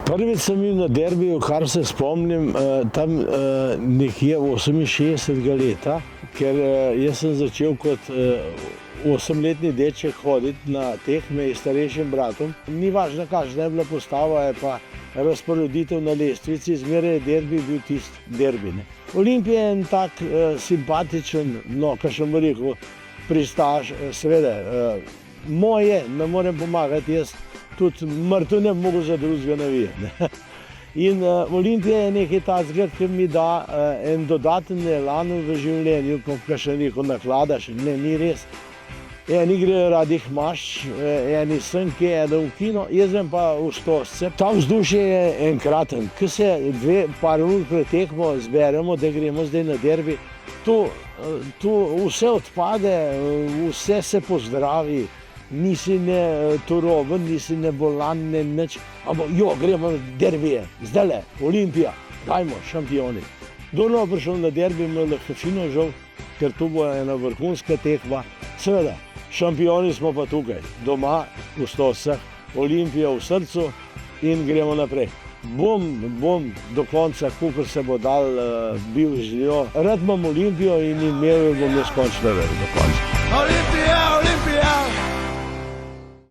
Prvič sem bil na derbiju, kar se spomnim, tam nekje 68. leta, ker jaz sem začel kot 8-letni deček hoditi na tekme s starejšim bratom. Ni važno, kakšna je bila postava, je pa razporeditev na lestvici, zmeraj je derbi bil tisti derbi. Olimpija je en tak simpatičen, kakšen bi rekel, pristaš, seveda, moje, ne morem pomagati, jaz tudi mrtev ne bi mogel za drugega navijati. In Olimpija je nekaj takega, ki mi da en dodaten elan v življenju, kot še rekel, nakladaš, ne, ni res. Eni grejo radi hmaš, eni srnke, eden v kino, jaz grem pa v Stožce. Ta vzdušje je enkraten, ko se par ur pred tekmo zberemo, da gremo zdaj na derbi, tu vse odpade, vse se pozdravi, nisi ne turoben, nisi ne bolan, ne nič, ampak gremo na derbije, zdajle, Olimpija, dajmo, šampioni. Kdor ne bo prišel na derbi, ima lahko fino žal, ker tu bo ena vrhunska tekma, seveda. Šampioni smo pa tukaj, doma, v Stožcah, Olimpija v srcu in gremo naprej. Bom do konca, kolikor se bo dal, bil z njo. Rad imam Olimpijo in imel jo bom neskončno do konca.